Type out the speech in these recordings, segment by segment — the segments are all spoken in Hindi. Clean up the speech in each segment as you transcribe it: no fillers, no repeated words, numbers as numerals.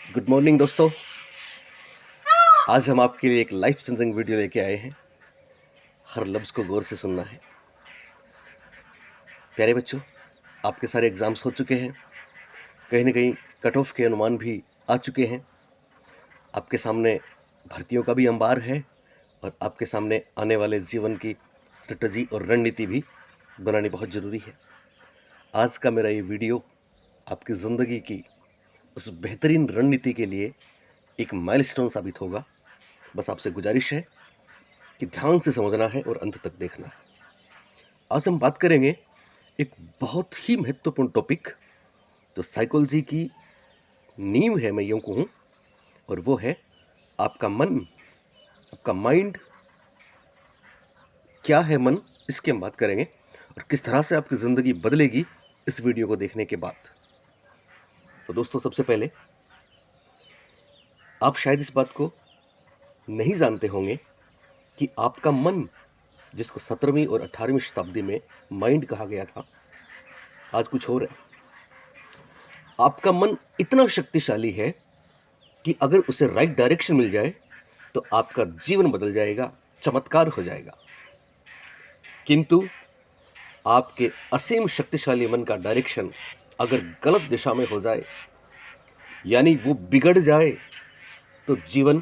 गुड मॉर्निंग दोस्तों। आज हम आपके लिए एक लाइफ चेंजिंग वीडियो लेके आए हैं। हर लफ्ज़ को गौर से सुनना है। प्यारे बच्चों, आपके सारे एग्ज़ाम्स हो चुके हैं। कहीं ना कहीं कट ऑफ के अनुमान भी आ चुके हैं। आपके सामने भर्तियों का भी अंबार है और आपके सामने आने वाले जीवन की स्ट्रेटजी और रणनीति भी बनानी बहुत ज़रूरी है। आज का मेरा ये वीडियो आपकी ज़िंदगी की उस बेहतरीन रणनीति के लिए एक माइलस्टोन साबित होगा। बस आपसे गुजारिश है कि ध्यान से समझना है और अंत तक देखना है। आज हम बात करेंगे एक बहुत ही महत्वपूर्ण टॉपिक, तो साइकोलॉजी की नींव है, मैं यूँ कहूँ, और वो है आपका मन, आपका माइंड। क्या है मन, इसकी हम बात करेंगे और किस तरह से आपकी ज़िंदगी बदलेगी इस वीडियो को देखने के बाद। तो दोस्तों, सबसे पहले आप शायद इस बात को नहीं जानते होंगे कि आपका मन, जिसको 17वीं और 18वीं शताब्दी में माइंड कहा गया था, आज कुछ और है। आपका मन इतना शक्तिशाली है कि अगर उसे राइट डायरेक्शन मिल जाए तो आपका जीवन बदल जाएगा, चमत्कार हो जाएगा। किंतु आपके असीम शक्तिशाली मन का डायरेक्शन अगर गलत दिशा में हो जाए, यानी वो बिगड़ जाए, तो जीवन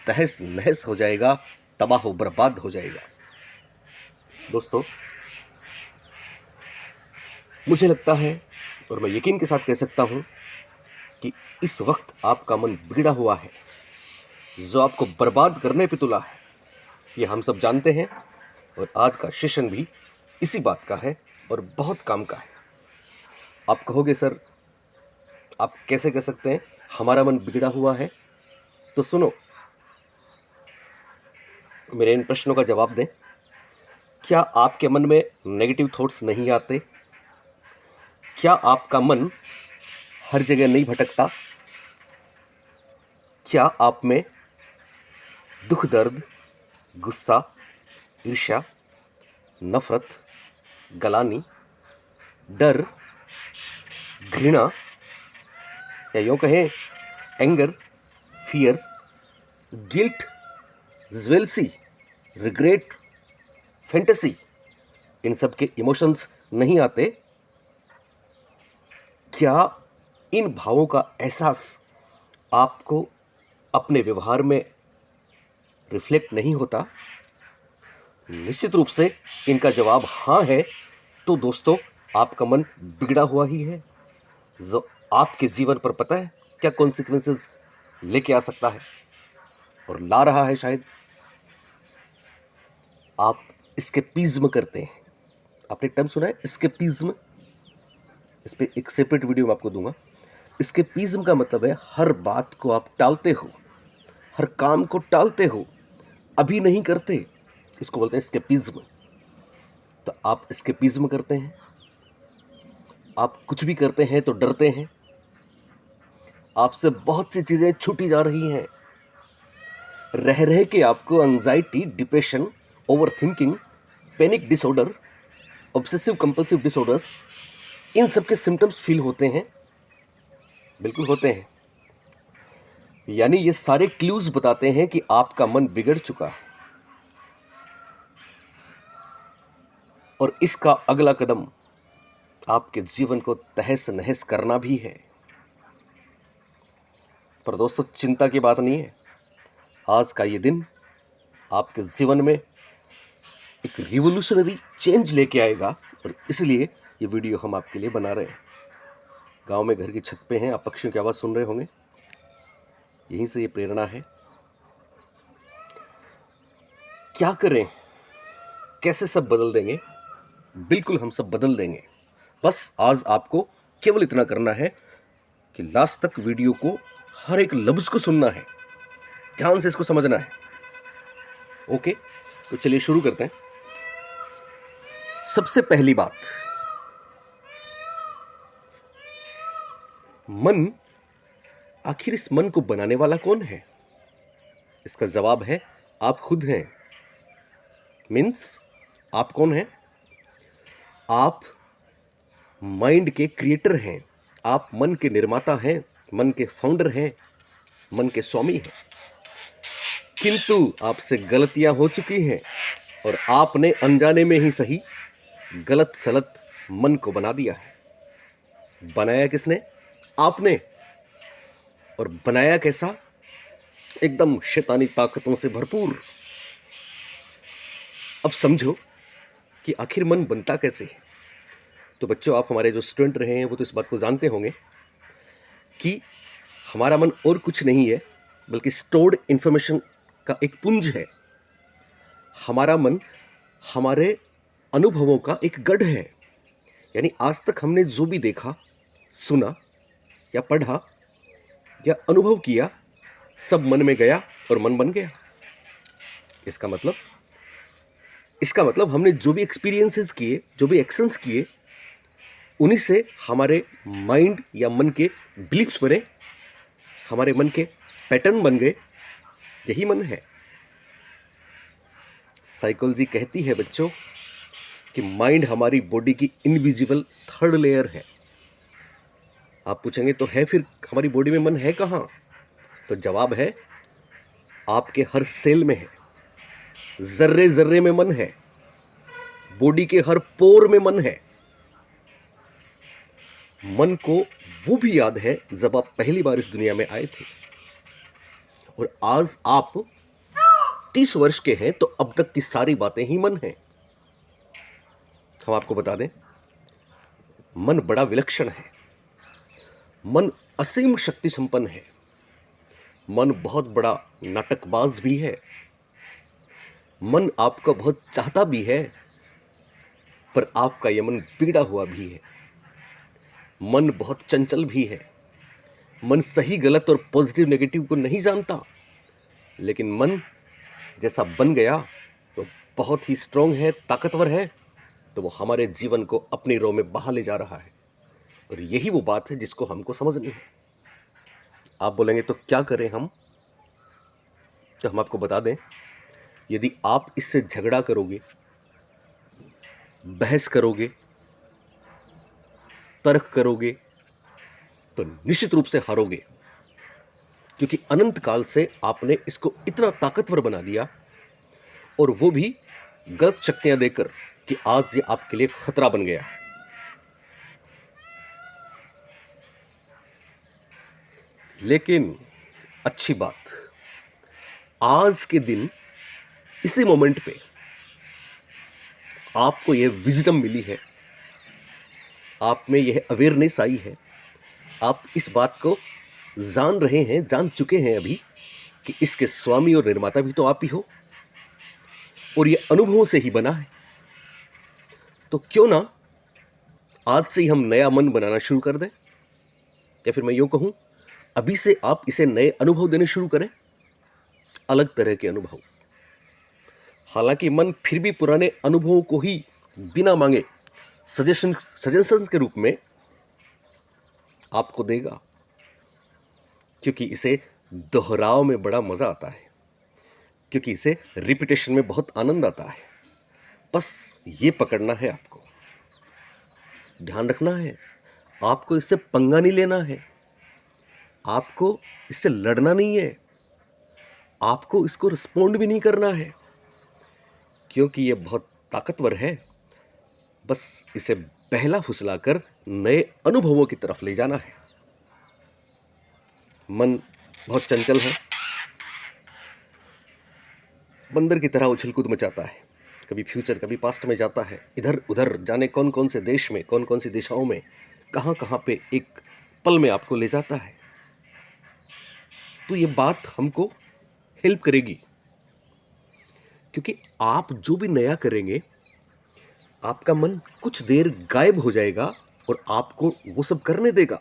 तहस नहस हो जाएगा, तबाह बर्बाद हो जाएगा। दोस्तों, मुझे लगता है और मैं यकीन के साथ कह सकता हूं कि इस वक्त आपका मन बिगड़ा हुआ है, जो आपको बर्बाद करने पे तुला है। ये हम सब जानते हैं और आज का सेशन भी इसी बात का है और बहुत काम का है। आप कहोगे सर, आप कैसे कह सकते हैं हमारा मन बिगड़ा हुआ है? तो सुनो, मेरे इन प्रश्नों का जवाब दें। क्या आपके मन में नेगेटिव थॉट्स नहीं आते? क्या आपका मन हर जगह नहीं भटकता? क्या आप में दुख, दर्द, गुस्सा, ईर्ष्या, नफरत, गलानी, डर, घृणा, या यूं कहें anger, fear, guilt, jealousy, regret, fantasy, इन सब के इमोशंस नहीं आते? क्या इन भावों का एहसास आपको अपने व्यवहार में रिफ्लेक्ट नहीं होता? निश्चित रूप से इनका जवाब हाँ है। तो दोस्तों, आपका मन बिगड़ा हुआ ही है, जो आपके जीवन पर पता है क्या कॉन्सिक्वेंसेस लेके आ सकता है और ला रहा है। शायद आप एस्केपिज्म करते हैं। आपने टर्म सुना है एस्केपिज्म? इस पे एक सेपरेट वीडियो मैं आपको दूंगा। एस्केपिज्म का मतलब है हर बात को आप टालते हो, हर काम को टालते हो, अभी नहीं करते। इसको बोलते हैं एस्केपिज्म। तो आप एस्केपिज्म करते हैं, आप कुछ भी करते हैं तो डरते हैं, आपसे बहुत सी चीजें छूटी जा रही हैं, रह रह के आपको anxiety, depression, over thinking, panic disorder, obsessive compulsive disorders, इन सब के सिम्टम्स फील होते हैं। बिल्कुल होते हैं। यानी ये सारे क्लूज बताते हैं कि आपका मन बिगड़ चुका है और इसका अगला कदम आपके जीवन को तहस नहस करना भी है। पर दोस्तों, चिंता की बात नहीं है। आज का ये दिन आपके जीवन में एक रिवोल्यूशनरी चेंज लेके आएगा और इसलिए ये वीडियो हम आपके लिए बना रहे हैं। गांव में घर की छत पे हैं, आप पक्षियों की आवाज़ सुन रहे होंगे। यहीं से ये प्रेरणा है। क्या करें, कैसे सब बदल देंगे? बिल्कुल हम सब बदल देंगे। बस आज आपको केवल इतना करना है कि लास्ट तक वीडियो को, हर एक लफ्ज को सुनना है, ध्यान से इसको समझना है। ओके, तो चलिए शुरू करते हैं। सबसे पहली बात, मन, आखिर इस मन को बनाने वाला कौन है? इसका जवाब है आप खुद हैं। मीन्स आप कौन हैं? आप माइंड के क्रिएटर हैं, आप मन के निर्माता हैं, मन के फाउंडर हैं। मन के स्वामी हैं, किंतु आपसे गलतियां हो चुकी हैं और आपने अनजाने में ही सही गलत सलत मन को बना दिया है। बनाया किसने? आपने। और बनाया कैसा? एकदम शैतानी ताकतों से भरपूर। अब समझो कि आखिर मन बनता कैसे है। तो बच्चों, आप हमारे जो स्टूडेंट रहे हैं वो तो इस बात को जानते होंगे कि हमारा मन और कुछ नहीं है बल्कि स्टोर्ड इंफॉर्मेशन का एक पुंज है। हमारा मन हमारे अनुभवों का एक गढ़ है। यानी आज तक हमने जो भी देखा, सुना या पढ़ा या अनुभव किया, सब मन में गया और मन बन गया। इसका मतलब हमने जो भी एक्सपीरियंसेस किए, जो भी एक्शंस किए, उन्हीं से हमारे माइंड या मन के बिलीफ्स बने, हमारे मन के पैटर्न बन गए। यही मन है। साइकोलॉजी कहती है बच्चों कि माइंड हमारी बॉडी की इनविजिबल थर्ड लेयर है। आप पूछेंगे तो है फिर हमारी बॉडी में मन है कहाँ? तो जवाब है आपके हर सेल में है, जर्रे जर्रे में मन है, बॉडी के हर पोर में मन है। मन को वो भी याद है जब आप पहली बार इस दुनिया में आए थे। और आज आप 30 वर्ष के हैं तो अब तक की सारी बातें ही मन हैं। हम आपको बता दें, मन बड़ा विलक्षण है। मन असीम शक्ति संपन्न है। मन बहुत बड़ा नाटकबाज भी है। मन आपका बहुत चाहता भी है, पर आपका यह मन बिगड़ा हुआ भी है। मन बहुत चंचल भी है। मन सही गलत और पॉजिटिव नेगेटिव को नहीं जानता, लेकिन मन जैसा बन गया तो बहुत ही स्ट्रांग है, ताकतवर है, तो वो हमारे जीवन को अपनी रो में बहा ले जा रहा है। और यही वो बात है जिसको हमको समझनी है। आप बोलेंगे तो क्या करें हम? तो हम आपको बता दें, यदि आप इससे झगड़ा करोगे, बहस करोगे, तर्क करोगे, तो निश्चित रूप से हारोगे। क्योंकि अनंत काल से आपने इसको इतना ताकतवर बना दिया, और वो भी गलत शक्तियां देकर, कि आज ये आपके लिए खतरा बन गया। लेकिन अच्छी बात, आज के दिन इसी मोमेंट पे आपको यह विजडम मिली है, आप में यह अवेयरनेस आई है, आप इस बात को जान रहे हैं, जान चुके हैं अभी कि इसके स्वामी और निर्माता भी तो आप ही हो, और ये अनुभवों से ही बना है। तो क्यों ना आज से ही हम नया मन बनाना शुरू कर दें, या फिर मैं यूं कहूं, अभी से आप इसे नए अनुभव देने शुरू करें, अलग तरह के अनुभव। हालांकि मन फिर भी पुराने अनुभवों को ही बिना मांगे सजेशंस के रूप में आपको देगा, क्योंकि इसे दोहराव में बड़ा मजा आता है, क्योंकि इसे रिपीटेशन में बहुत आनंद आता है। बस ये पकड़ना है, आपको ध्यान रखना है, आपको इससे पंगा नहीं लेना है, आपको इससे लड़ना नहीं है, आपको इसको रिस्पोंड भी नहीं करना है, क्योंकि ये बहुत ताकतवर है। बस इसे बहला फुसलाकर नए अनुभवों की तरफ ले जाना है। मन बहुत चंचल है, बंदर की तरह उछल कूद मचाता है, कभी फ्यूचर कभी पास्ट में जाता है, इधर उधर जाने कौन कौन से देश में, कौन कौन सी दिशाओं में, कहां कहां पे एक पल में आपको ले जाता है। तो ये बात हमको हेल्प करेगी, क्योंकि आप जो भी नया करेंगे, आपका मन कुछ देर गायब हो जाएगा और आपको वो सब करने देगा,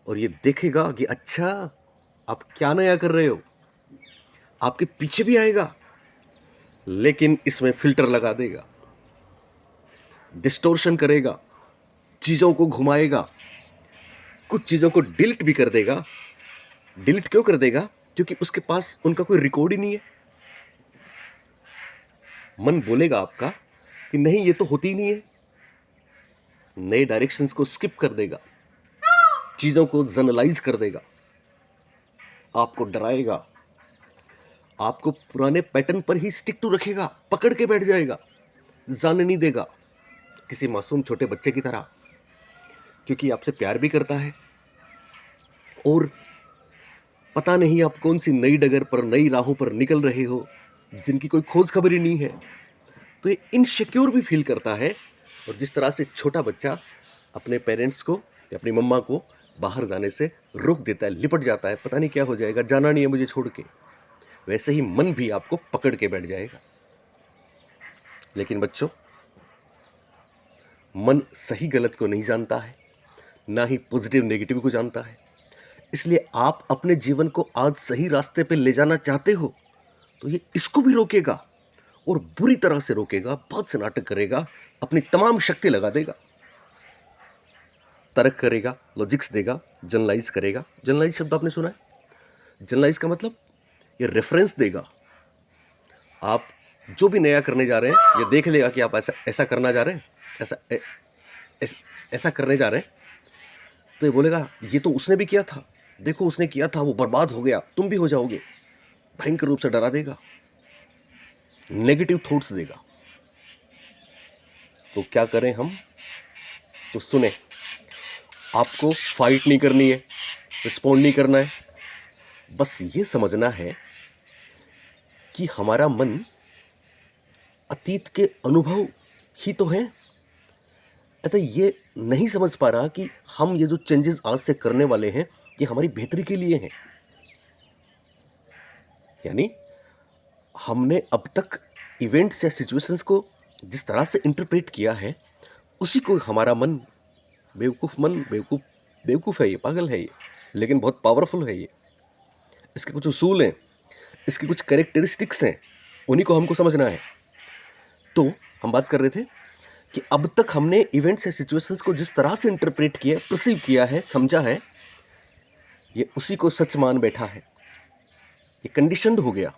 और ये देखेगा कि अच्छा आप क्या नया कर रहे हो, आपके पीछे भी आएगा, लेकिन इसमें फिल्टर लगा देगा, डिस्टोर्शन करेगा, चीजों को घुमाएगा, कुछ चीजों को डिलीट भी कर देगा। डिलीट क्यों कर देगा? क्योंकि उसके पास उनका कोई रिकॉर्ड ही नहीं है। मन बोलेगा आपका कि नहीं, ये तो होती ही नहीं है, नए डायरेक्शंस को स्किप कर देगा, चीजों को जनरलाइज कर देगा। आपको डराएगा, आपको पुराने पैटर्न पर ही स्टिक टू रखेगा, पकड़ के बैठ जाएगा, जाने नहीं देगा, किसी मासूम छोटे बच्चे की तरह, क्योंकि आपसे प्यार भी करता है और पता नहीं आप कौन सी नई डगर पर, नई राहों पर निकल रहे हो जिनकी कोई खोज खबर ही नहीं है। तो ये इनसिक्योर भी फील करता है। और जिस तरह से छोटा बच्चा अपने पेरेंट्स को या अपनी मम्मा को बाहर जाने से रोक देता है, लिपट जाता है, पता नहीं क्या हो जाएगा, जाना नहीं है मुझे छोड़ के, वैसे ही मन भी आपको पकड़ के बैठ जाएगा। लेकिन बच्चों, मन सही गलत को नहीं जानता है, ना ही पॉजिटिव नेगेटिव को जानता है। इसलिए आप अपने जीवन को आज सही रास्ते पे ले जाना चाहते हो तो ये इसको भी रोकेगा और बुरी तरह से रोकेगा, बहुत से नाटक करेगा, अपनी तमाम शक्ति लगा देगा, तर्क करेगा, लॉजिक्स देगा, जनरलाइज करेगा। जनरलाइज शब्द आपने सुना है? जनरलाइज का मतलब ये रेफरेंस देगा। आप जो भी नया करने जा रहे हैं, ये देख लेगा कि आप ऐसा करना जा रहे हैं, ऐसा करने जा रहे हैं, तो ये बोलेगा ये तो उसने भी किया था, देखो उसने किया था, वो बर्बाद हो गया, तुम भी हो जाओगे। भयंकर रूप से डरा देगा, नेगेटिव थॉट्स देगा। तो क्या करें हम? तो सुने, आपको फाइट नहीं करनी है, रिस्पॉन्ड नहीं करना है, बस ये समझना है कि हमारा मन अतीत के अनुभव ही तो हैं। अतः ये नहीं समझ पा रहा कि हम ये जो चेंजेस आज से करने वाले हैं ये हमारी बेहतरी के लिए हैं। यानी हमने अब तक इवेंट्स या सिचुएशंस को जिस तरह से इंटरप्रेट किया है, उसी को हमारा मन बेवकूफ़ है, ये पागल है ये, लेकिन बहुत पावरफुल है ये। इसके कुछ उसूल हैं, इसकी कुछ कैरेक्टरिस्टिक्स हैं, उन्हीं को हमको समझना है। तो हम बात कर रहे थे कि अब तक हमने इवेंट्स या सिचुएशंस को जिस तरह से इंटरप्रेट किया, परसीव किया है, समझा है, ये उसी को सच मान बैठा है। ये कंडीशनड हो गया,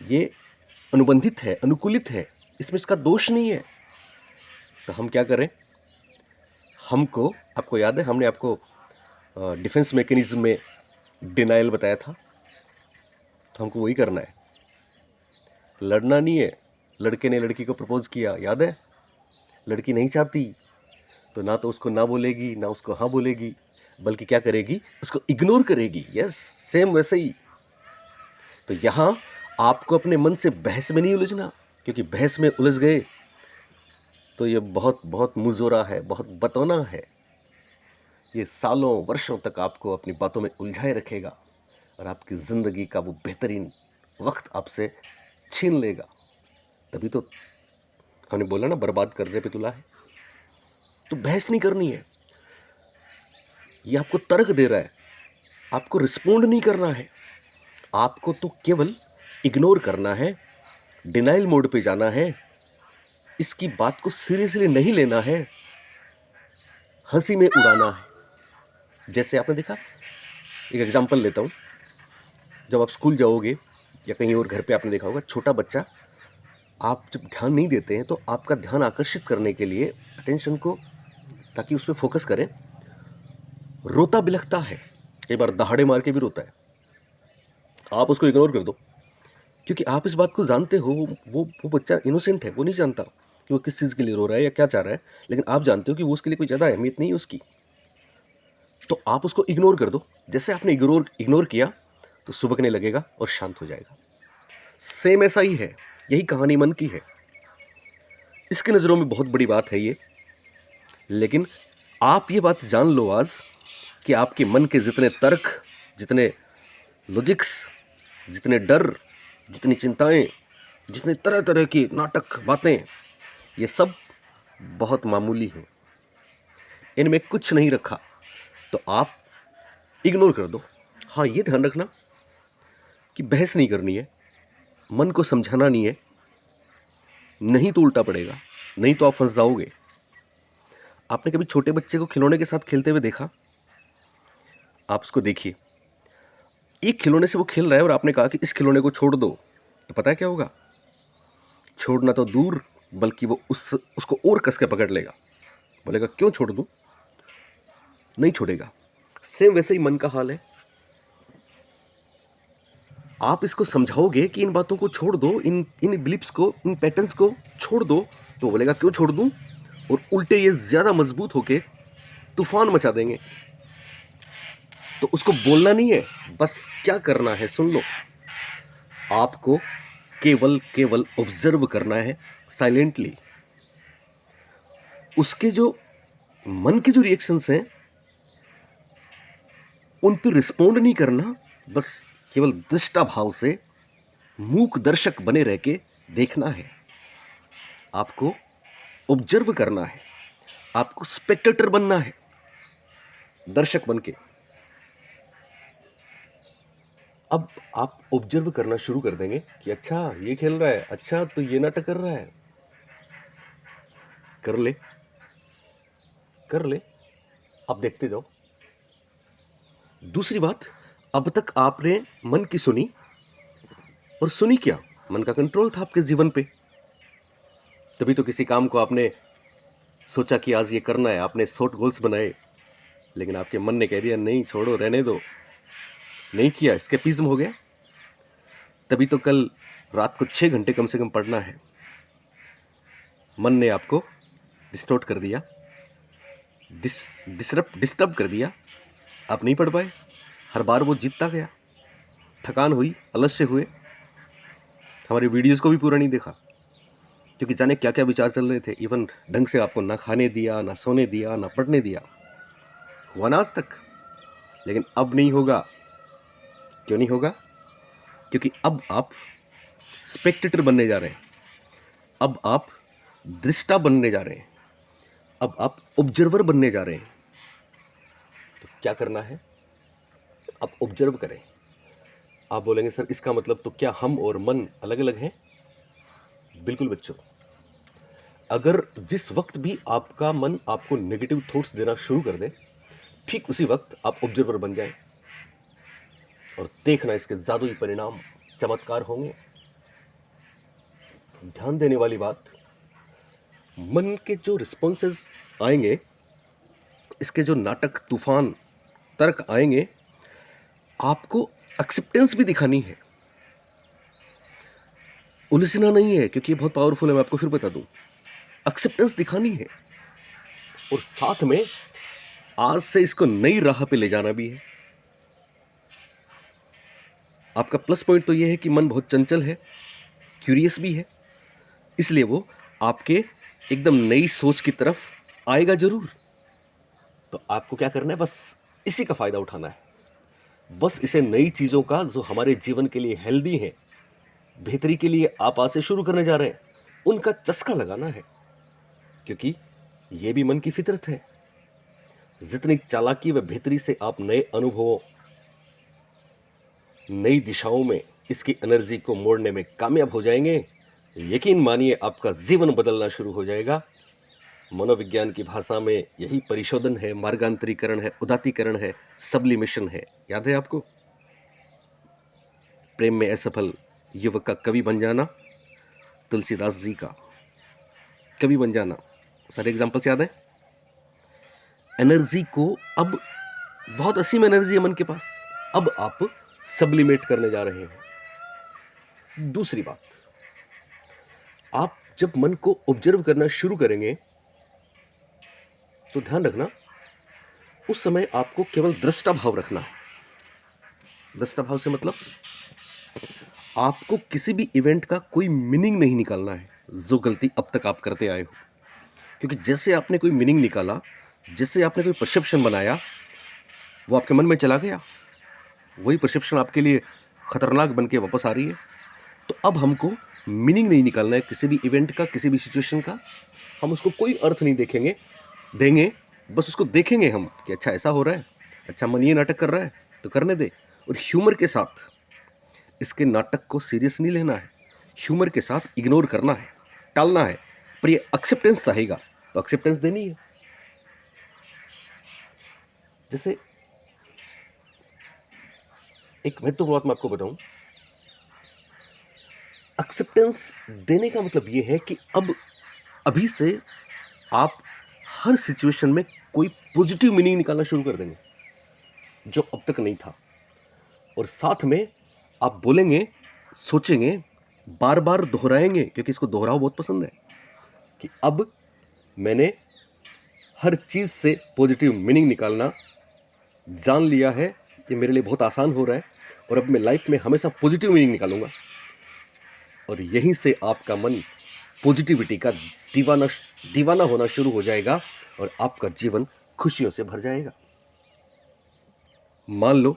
ये अनुबंधित है, अनुकूलित है, इसमें इसका दोष नहीं है। तो हम क्या करें? हमको, आपको याद है हमने आपको डिफेंस मैकेनिज्म में डिनाइल बताया था, तो हमको वही करना है, लड़ना नहीं है। लड़के ने लड़की को प्रपोज किया, याद है? लड़की नहीं चाहती तो ना तो उसको ना बोलेगी, ना उसको हाँ बोलेगी, बल्कि क्या करेगी? उसको इग्नोर करेगी। यस, सेम वैसे ही। तो यहाँ आपको अपने मन से बहस में नहीं उलझना, क्योंकि बहस में उलझ गए तो ये बहुत बहुत मुजोरा है, बहुत बतौना है। ये सालों वर्षों तक आपको अपनी बातों में उलझाए रखेगा और आपकी ज़िंदगी का वो बेहतरीन वक्त आपसे छीन लेगा। तभी तो हमने बोला ना, बर्बाद करने पे तुला है। तो बहस नहीं करनी है, ये आपको तर्क दे रहा है, आपको रिस्पोंड नहीं करना है, आपको तो केवल इग्नोर करना है, डिनाइल मोड पे जाना है, इसकी बात को सीरियसली नहीं लेना है, हंसी में उड़ाना है। जैसे आपने देखा, एक एग्जांपल लेता हूँ, जब आप स्कूल जाओगे या कहीं और घर पे आपने देखा होगा, छोटा बच्चा, आप जब ध्यान नहीं देते हैं तो आपका ध्यान आकर्षित करने के लिए, अटेंशन को, ताकि उस पर फोकस करें, रोता बिलखता है, कई बार दहाड़े मार के भी रोता है। आप उसको इग्नोर कर दो, क्योंकि आप इस बात को जानते हो, वो बच्चा इनोसेंट है, वो नहीं जानता कि वो किस चीज़ के लिए रो रहा है या क्या चाह रहा है, लेकिन आप जानते हो कि वो उसके लिए कोई ज़्यादा अहमियत नहीं है उसकी, तो आप उसको इग्नोर कर दो। जैसे आपने इग्नोर किया तो सुबकने लगेगा और शांत हो जाएगा। सेम ऐसा ही है, यही कहानी मन की है। इसकी नज़रों में बहुत बड़ी बात है ये, लेकिन आप ये बात जान लो आज कि आपके मन के जितने तर्क, जितने लॉजिक्स, जितने डर, जितनी चिंताएं, जितने तरह तरह की नाटक बातें, ये सब बहुत मामूली हैं, इनमें कुछ नहीं रखा, तो आप इग्नोर कर दो। हाँ, ये ध्यान रखना कि बहस नहीं करनी है, मन को समझाना नहीं है, नहीं तो उल्टा पड़ेगा, नहीं तो आप फंस जाओगे। आपने कभी छोटे बच्चे को खिलौने के साथ खेलते हुए देखा? आप उसको देखिए, एक खिलौने से वो खेल रहा है और आपने कहा कि इस खिलौने को छोड़ दो, तो पता है क्या होगा? छोड़ना तो दूर, बल्कि वो उसको और कस के पकड़ लेगा, बोलेगा क्यों छोड़ दूं? नहीं छोड़ेगा। सेम वैसे ही मन का हाल है। आप इसको समझाओगे कि इन बातों को छोड़ दो, इन इन बिलीफ्स को, इन पैटर्न्स को छोड़ दो, तो बोलेगा क्यों छोड़ दूं, और उल्टे ये ज़्यादा मजबूत होके तूफान मचा देंगे। तो उसको बोलना नहीं है, बस क्या करना है सुन लो। आपको केवल केवल ऑब्जर्व करना है साइलेंटली। उसके जो मन के जो रिएक्शंस हैं उन पर रिस्पोंड नहीं करना, बस केवल दृष्टा भाव से मूक दर्शक बने रह के देखना है। आपको ऑब्जर्व करना है, आपको स्पेक्टेटर बनना है, दर्शक बन के। अब आप ऑब्जर्व करना शुरू कर देंगे कि अच्छा ये खेल रहा है, अच्छा तो ये नाटक कर रहा है, कर ले कर ले, आप देखते जाओ। दूसरी बात, अब तक आपने मन की सुनी, और सुनी क्या, मन का कंट्रोल था आपके जीवन पे। तभी तो किसी काम को आपने सोचा कि आज ये करना है, आपने शॉर्ट गोल्स बनाए, लेकिन आपके मन ने कह दिया नहीं छोड़ो रहने दो, नहीं किया, एस्केपिज्म हो गया। तभी तो कल रात को 6 घंटे कम से कम पढ़ना है, मन ने आपको डिस्टॉर्ट कर दिया, डिस्टर्ब कर दिया, आप नहीं पढ़ पाए। हर बार वो जीतता गया, थकान हुई, आलस्य हुए, हमारी वीडियोस को भी पूरा नहीं देखा, क्योंकि जाने क्या क्या विचार चल रहे थे। इवन ढंग से आपको ना खाने दिया, ना सोने दिया, ना पढ़ने दिया, हुआ ना आज तक। लेकिन अब नहीं होगा। क्यों नहीं होगा? क्योंकि अब आप स्पेक्टेटर बनने जा रहे हैं, अब आप दृष्टा बनने जा रहे हैं, अब आप ऑब्जर्वर बनने जा रहे हैं। तो क्या करना है? आप ऑब्जर्व करें। आप बोलेंगे सर इसका मतलब तो क्या हम और मन अलग अलग हैं? बिल्कुल बच्चों, अगर जिस वक्त भी आपका मन आपको नेगेटिव थॉट्स देना शुरू कर दे, ठीक उसी वक्त आप ऑब्जर्वर बन जाएं और देखना इसके जादुई परिणाम, चमत्कार होंगे। ध्यान देने वाली बात, मन के जो रिस्पॉन्सेस आएंगे, इसके जो नाटक, तूफान, तर्क आएंगे, आपको एक्सेप्टेंस भी दिखानी है, उलझना नहीं है, क्योंकि ये बहुत पावरफुल है। मैं आपको फिर बता दूं, एक्सेप्टेंस दिखानी है, और साथ में आज से इसको नई राह पे ले जाना भी है। आपका प्लस पॉइंट तो ये है कि मन बहुत चंचल है, क्यूरियस भी है, इसलिए वो आपके एकदम नई सोच की तरफ आएगा जरूर। तो आपको क्या करना है? बस इसी का फायदा उठाना है। बस इसे नई चीजों का जो हमारे जीवन के लिए हेल्दी है, बेहतरी के लिए आप आज से शुरू करने जा रहे हैं, उनका चस्का लगाना है, क्योंकि ये भी मन की फितरत है। जितनी चालाकी व बेहतरी से आप नए अनुभवों, नई दिशाओं में इसकी एनर्जी को मोड़ने में कामयाब हो जाएंगे, यकीन मानिए आपका जीवन बदलना शुरू हो जाएगा। मनोविज्ञान की भाषा में यही परिशोधन है, मार्गांतरीकरण है, उदातीकरण है, सब्लिमेशन है। याद है आपको? प्रेम में असफल युवक का कवि बन जाना, तुलसीदास जी का कवि बन जाना, सारे एग्जाम्पल्स याद है। एनर्जी को अब बहुत असीम एनर्जी है मन के पास, अब आप सब्लिमेट करने जा रहे हैं। दूसरी बात, आप जब मन को ऑब्जर्व करना शुरू करेंगे तो ध्यान रखना, उस समय आपको केवल दृष्टा भाव रखना है। दृष्टा भाव से मतलब आपको किसी भी इवेंट का कोई मीनिंग नहीं निकालना है, जो गलती अब तक आप करते आए हो। क्योंकि जैसे आपने कोई मीनिंग निकाला, जैसे आपने कोई परसेप्शन बनाया, वो आपके मन में चला गया, वही परसेप्शन आपके लिए खतरनाक बन के वापस आ रही है। तो अब हमको मीनिंग नहीं निकालना है किसी भी इवेंट का, किसी भी सिचुएशन का। हम उसको कोई अर्थ नहीं देंगे, बस उसको देखेंगे हम कि अच्छा ऐसा हो रहा है, अच्छा मन ये नाटक कर रहा है तो करने दे। और ह्यूमर के साथ इसके नाटक को सीरियस नहीं लेना है, ह्यूमर के साथ इग्नोर करना है, टालना है। पर ये एक्सेप्टेंस चाहेगा तो एक्सेप्टेंस देनी है। जैसे एक महत्वपूर्ण बात मैं आपको बताऊं, एक्सेप्टेंस देने का मतलब यह है कि अब अभी से आप हर सिचुएशन में कोई पॉजिटिव मीनिंग निकालना शुरू कर देंगे, जो अब तक नहीं था। और साथ में आप बोलेंगे, सोचेंगे, बार बार दोहराएंगे, क्योंकि इसको दोहराव बहुत पसंद है, कि अब मैंने हर चीज़ से पॉजिटिव मीनिंग निकालना जान लिया है, ये मेरे लिए बहुत आसान हो रहा है, और अब मैं लाइफ में हमेशा पॉजिटिव मीनिंग निकालूंगा। और यहीं से आपका मन पॉजिटिविटी का दीवाना दीवाना होना शुरू हो जाएगा और आपका जीवन खुशियों से भर जाएगा। मान लो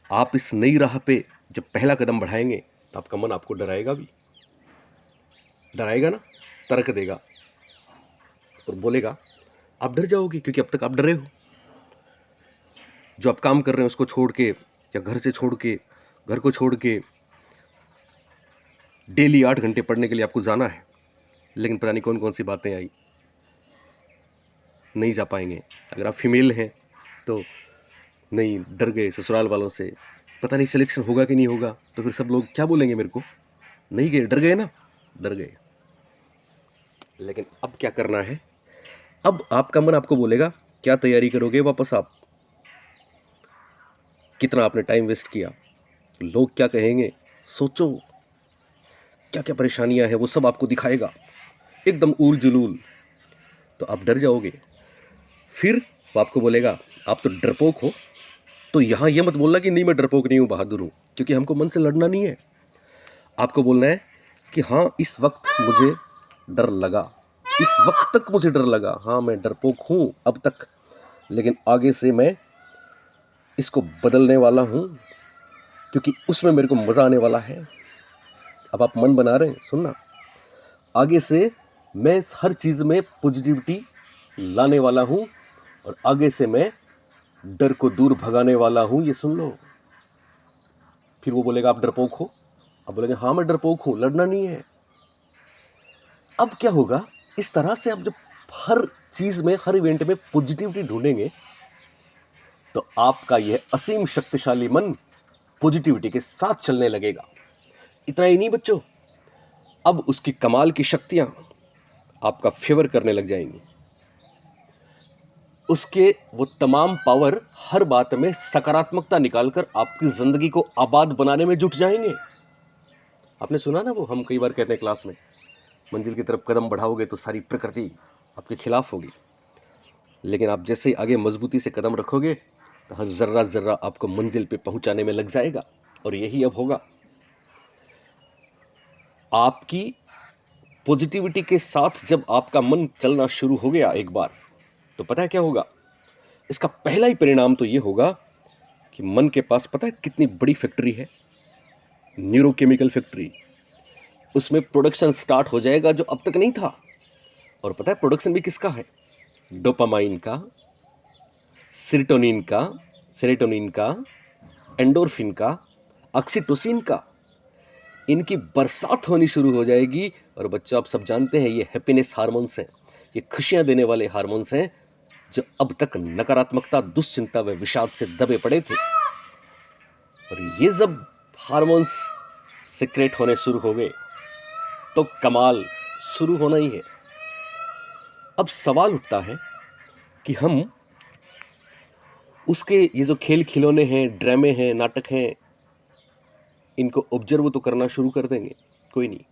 आप इस नई राह पे जब पहला कदम बढ़ाएंगे तो आपका मन आपको डराएगा भी, डराएगा ना, तर्क देगा और बोलेगा आप डर जाओगे, क्योंकि अब तक आप डरे हो। जो आप काम कर रहे हैं उसको छोड़ के, या घर से छोड़ के, घर को छोड़ के डेली 8 घंटे पढ़ने के लिए आपको जाना है, लेकिन पता नहीं कौन कौन सी बातें आई, नहीं जा पाएंगे। अगर आप फीमेल हैं तो नहीं, डर गए ससुराल वालों से, पता नहीं सिलेक्शन होगा कि नहीं होगा, तो फिर सब लोग क्या बोलेंगे मेरे को, नहीं गए, डर गए ना, डर गए। लेकिन अब क्या करना है, अब आपका मन आपको बोलेगा क्या तैयारी करोगे वापस आप, कितना आपने टाइम वेस्ट किया, लोग क्या कहेंगे, सोचो क्या क्या परेशानियां हैं, वो सब आपको दिखाएगा एकदम ऊल जुलूल, तो आप डर जाओगे। फिर वो आपको बोलेगा आप तो डरपोक हो, तो यहां ये मत बोलना कि नहीं मैं डरपोक नहीं हूं, बहादुर हूं, क्योंकि हमको मन से लड़ना नहीं है। आपको बोलना है कि हाँ इस वक्त मुझे डर लगा, इस वक्त तक मुझे डर लगा, हाँ मैं डरपोक हूं अब तक, लेकिन आगे से मैं इसको बदलने वाला हूं, क्योंकि उसमें मेरे को मजा आने वाला है। अब आप मन बना रहे हैं, सुनना, आगे से मैं हर चीज में पॉजिटिविटी लाने वाला हूं, और आगे से मैं डर को दूर भगाने वाला हूं, ये सुन लो। फिर वो बोलेगा आप डरपोक हो, आप बोलेंगे हाँ मैं डरपोक हूं, लड़ना नहीं है। अब क्या होगा, इस तरह से आप जब हर चीज में, हर इवेंट में पॉजिटिविटी ढूंढेंगे, तो आपका यह असीम शक्तिशाली मन पॉजिटिविटी के साथ चलने लगेगा। इतना ही नहीं बच्चों, अब उसकी कमाल की शक्तियां आपका फेवर करने लग जाएंगी। उसके वो तमाम पावर हर बात में सकारात्मकता निकालकर आपकी जिंदगी को आबाद बनाने में जुट जाएंगे। आपने सुना ना, वो हम कई बार कहते हैं क्लास में, मंजिल की तरफ कदम बढ़ाओगे तो सारी प्रकृति आपके खिलाफ होगी, लेकिन आप जैसे ही आगे मजबूती से कदम रखोगे तो हर जर्रा जर्रा आपको मंजिल पे पहुंचाने में लग जाएगा। और यही अब होगा। आपकी पॉजिटिविटी के साथ जब आपका मन चलना शुरू हो गया एक बार, तो पता है क्या होगा, इसका पहला ही परिणाम तो ये होगा कि मन के पास पता है कितनी बड़ी फैक्ट्री है, न्यूरोकेमिकल फैक्ट्री, उसमें प्रोडक्शन स्टार्ट हो जाएगा जो अब तक नहीं था। और पता है प्रोडक्शन भी किसका है, डोपामाइन का, सेरोटोनिन का, एंडोर्फिन का, ऑक्सीटोसिन का, इनकी बरसात होनी शुरू हो जाएगी। और बच्चों आप सब जानते हैं ये हैप्पीनेस हार्मोन्स हैं, ये खुशियां देने वाले हार्मोन्स हैं, जो अब तक नकारात्मकता, दुश्चिंता व विषाद से दबे पड़े थे। और ये जब हार्मोन्स सीक्रेट होने शुरू हो गए तो कमाल शुरू होना ही है। अब सवाल उठता है कि हम उसके ये जो खेल खिलौने हैं, ड्रामे हैं, नाटक हैं, इनको ऑब्जर्व तो करना शुरू कर देंगे, कोई नहीं,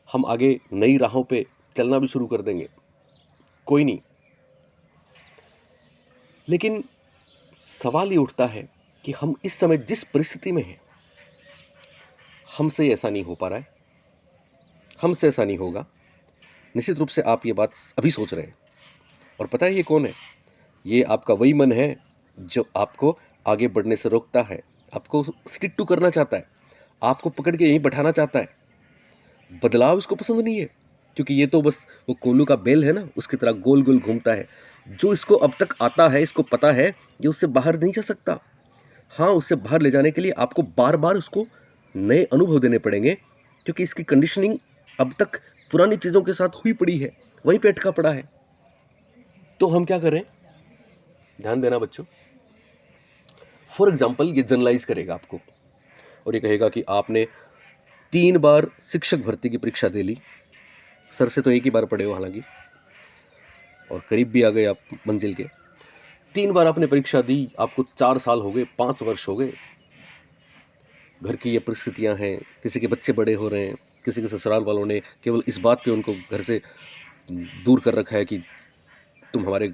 हम आगे नई राहों पे चलना भी शुरू कर देंगे, कोई नहीं। लेकिन सवाल ये उठता है कि हम इस समय जिस परिस्थिति में हैं, हमसे ऐसा नहीं हो पा रहा है, हमसे ऐसा नहीं होगा। निश्चित रूप से आप ये बात अभी सोच रहे हैं, और पता है ये कौन है, ये आपका वही मन है जो आपको आगे बढ़ने से रोकता है, आपको स्टिक टू करना चाहता है, आपको पकड़ के यहीं बैठाना चाहता है। बदलाव इसको पसंद नहीं है, क्योंकि ये तो बस वो कोल्लू का बेल है ना, उसकी तरह गोल गोल घूमता है। जो इसको अब तक आता है, इसको पता है ये उससे बाहर नहीं जा सकता। हाँ, उससे बाहर ले जाने के लिए आपको बार बार उसको नए अनुभव देने पड़ेंगे, क्योंकि इसकी कंडीशनिंग अब तक पुरानी चीज़ों के साथ हुई पड़ी है, वहीं पे अटका पड़ा है। तो हम क्या करें, ध्यान देना बच्चों। फॉर एग्जाम्पल ये जनरलाइज करेगा आपको और ये कहेगा कि आपने 3 बार शिक्षक भर्ती की परीक्षा दे ली, सर से तो एक ही बार पढ़े हो हालांकि, और करीब भी आ गए आप मंजिल के। 3 बार आपने परीक्षा दी, आपको 4 साल हो गए, 5 वर्ष हो गए, घर की ये परिस्थितियां हैं, किसी के बच्चे बड़े हो रहे हैं, किसी के ससुराल वालों ने केवल इस बात पे उनको घर से दूर कर रखा है कि तुम हमारे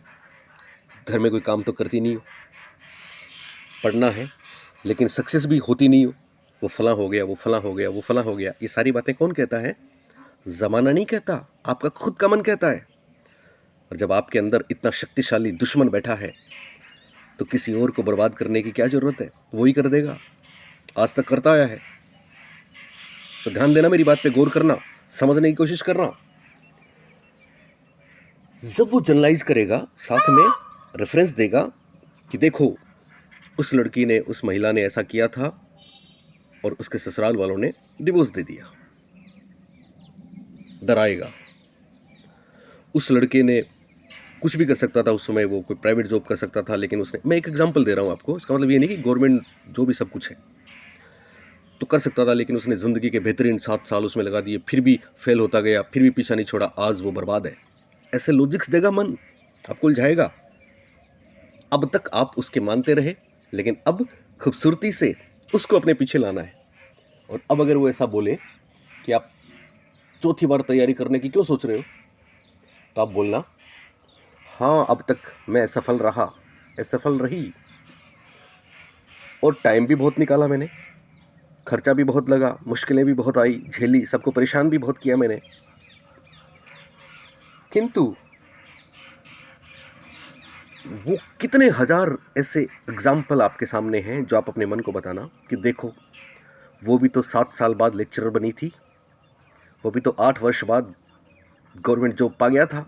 घर में कोई काम तो करती नहीं हो, पढ़ना है लेकिन सक्सेस भी होती नहीं हो, वो फलां हो गया, वो फलां हो गया, वो फलां हो गया। ये सारी बातें कौन कहता है? ज़माना नहीं कहता, आपका खुद का मन कहता है। और जब आपके अंदर इतना शक्तिशाली दुश्मन बैठा है तो किसी और को बर्बाद करने की क्या ज़रूरत है? वो ही कर देगा, आज तक करता आया है। तो ध्यान देना, मेरी बात पे गौर करना, समझने की कोशिश करना। जब वो जनरलाइज करेगा, साथ में रेफरेंस देगा कि देखो उस लड़की ने, उस महिला ने ऐसा किया था और उसके ससुराल वालों ने डिवोर्स दे दिया, डराएगा। उस लड़के ने कुछ भी कर सकता था उस समय, वो कोई प्राइवेट जॉब कर सकता था, लेकिन उसने, मैं एक एग्जांपल दे रहा हूँ आपको, इसका मतलब ये नहीं कि गवर्नमेंट जो भी सब कुछ है तो कर सकता था, लेकिन उसने ज़िंदगी के बेहतरीन 7 साल उसमें लगा दिए, फिर भी फेल होता गया, फिर भी पीछा नहीं छोड़ा, आज वो बर्बाद है। ऐसे लॉजिक्स देगा मन, आपको उलझाएगा। अब तक आप उसके मानते रहे, लेकिन अब खूबसूरती से उसको अपने पीछे लाना है। और अब अगर वो ऐसा बोले कि आप चौथी बार तैयारी करने की क्यों सोच रहे हो, तो आप बोलना, हाँ अब तक मैं असफल रहा, असफल रही, और टाइम भी बहुत निकाला मैंने, खर्चा भी बहुत लगा, मुश्किलें भी बहुत आई, झेली, सबको परेशान भी बहुत किया मैंने, किंतु वो कितने हजार ऐसे एग्जाम्पल आपके सामने हैं जो आप अपने मन को बताना कि देखो वो भी तो 7 साल बाद लेक्चरर बनी थी, वो भी तो 8 वर्ष बाद गवर्नमेंट जॉब पा गया था,